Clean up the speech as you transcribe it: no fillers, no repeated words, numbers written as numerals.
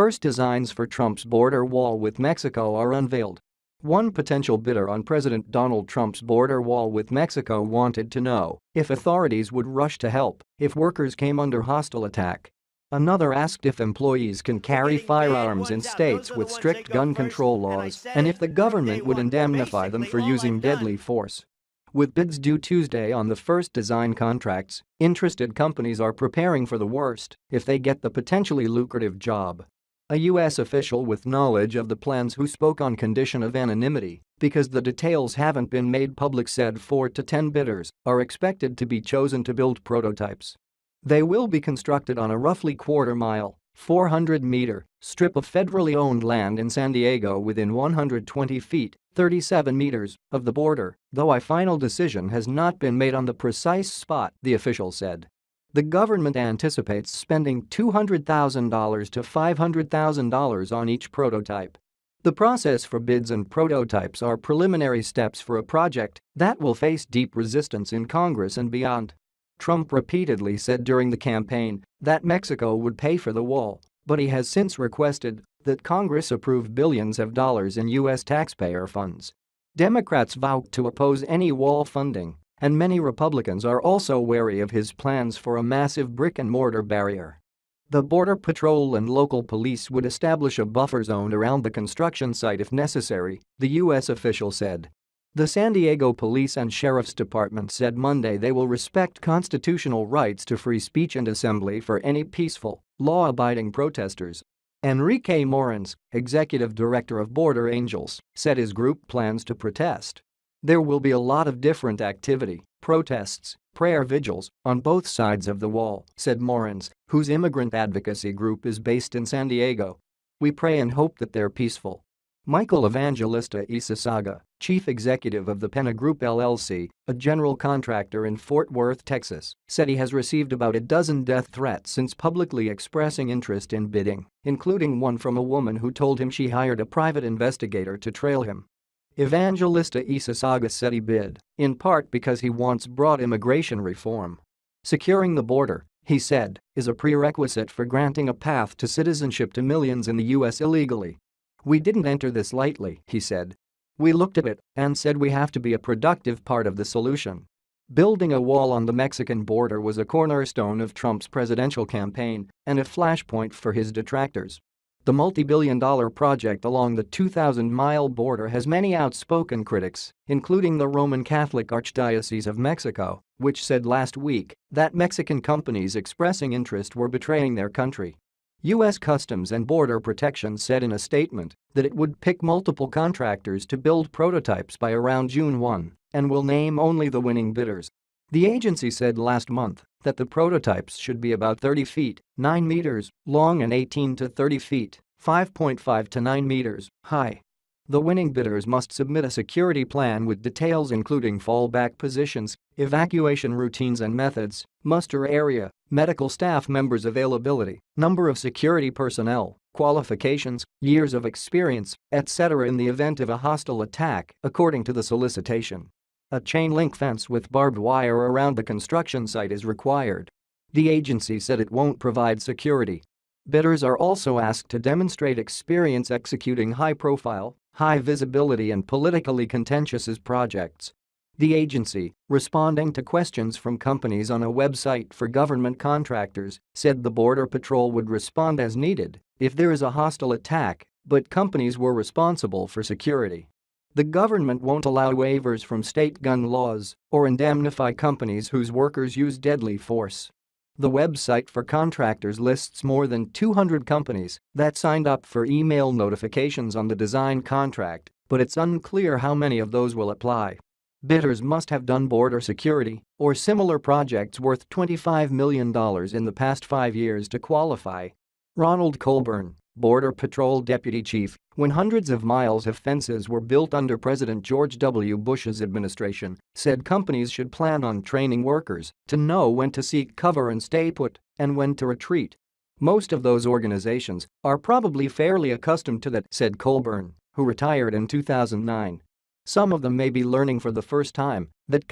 First designs for Trump's border wall with Mexico are unveiled. One potential bidder on President Donald Trump's border wall with Mexico wanted to know if authorities would rush to help if workers came under hostile attack. Another asked if employees can carry firearms in states with strict gun control laws and if the government would indemnify them for using deadly force. With bids due Tuesday on the first design contracts, interested companies are preparing for the worst if they get the potentially lucrative job. A U.S. official with knowledge of the plans who spoke on condition of anonymity because the details haven't been made public said 4 to 10 bidders are expected to be chosen to build prototypes. They will be constructed on a roughly quarter-mile, 400-meter strip of federally owned land in San Diego within 120 feet, 37 meters, of the border, though a final decision has not been made on the precise spot, the official said. The government anticipates spending $200,000 to $500,000 on each prototype. The process for bids and prototypes are preliminary steps for a project that will face deep resistance in Congress and beyond. Trump repeatedly said during the campaign that Mexico would pay for the wall, but he has since requested that Congress approve billions of dollars in U.S. taxpayer funds. Democrats vowed to oppose any wall funding, and many Republicans are also wary of his plans for a massive brick-and-mortar barrier. The Border Patrol and local police would establish a buffer zone around the construction site if necessary, the U.S. official said. The San Diego Police and Sheriff's Department said Monday they will respect constitutional rights to free speech and assembly for any peaceful, law-abiding protesters. Enrique Morens, executive director of Border Angels, said his group plans to protest. There will be a lot of different activity, protests, prayer vigils, on both sides of the wall, said Morens, whose immigrant advocacy group is based in San Diego. We pray and hope that they're peaceful. Michael Evangelista Isasaga, chief executive of the Pena Group LLC, a general contractor in Fort Worth, Texas, said he has received about a dozen death threats since publicly expressing interest in bidding, including one from a woman who told him she hired a private investigator to trail him. Evangelista Isasaga said he bid, in part because he wants broad immigration reform. Securing the border, he said, is a prerequisite for granting a path to citizenship to millions in the U.S. illegally. We didn't enter this lightly, he said. We looked at it and said we have to be a productive part of the solution. Building a wall on the Mexican border was a cornerstone of Trump's presidential campaign and a flashpoint for his detractors. The multi-billion-dollar project along the 2,000-mile border has many outspoken critics, including the Roman Catholic Archdiocese of Mexico, which said last week that Mexican companies expressing interest were betraying their country. U.S. Customs and Border Protection said in a statement that it would pick multiple contractors to build prototypes by around June 1 and will name only the winning bidders. The agency said last month that the prototypes should be about 30 feet, 9 meters, long and 18 to 30 feet, 5.5 to 9 meters, high. The winning bidders must submit a security plan with details including fallback positions, evacuation routines and methods, muster area, medical staff members' availability, number of security personnel, qualifications, years of experience, etc. in the event of a hostile attack, according to the solicitation. A chain-link fence with barbed wire around the construction site is required. The agency said it won't provide security. Bidders are also asked to demonstrate experience executing high-profile, high-visibility and politically contentious projects. The agency, responding to questions from companies on a website for government contractors, said the Border Patrol would respond as needed if there is a hostile attack, but companies were responsible for security. The government won't allow waivers from state gun laws or indemnify companies whose workers use deadly force. The website for contractors lists more than 200 companies that signed up for email notifications on the design contract, but it's unclear how many of those will apply. Bidders must have done border security or similar projects worth $25 million in the past 5 years to qualify. Ronald Colburn, Border Patrol Deputy Chief, when hundreds of miles of fences were built under President George W. Bush's administration, said companies should plan on training workers to know when to seek cover and stay put and when to retreat. Most of those organizations are probably fairly accustomed to that, said Colburn, who retired in 2009. Some of them may be learning for the first time that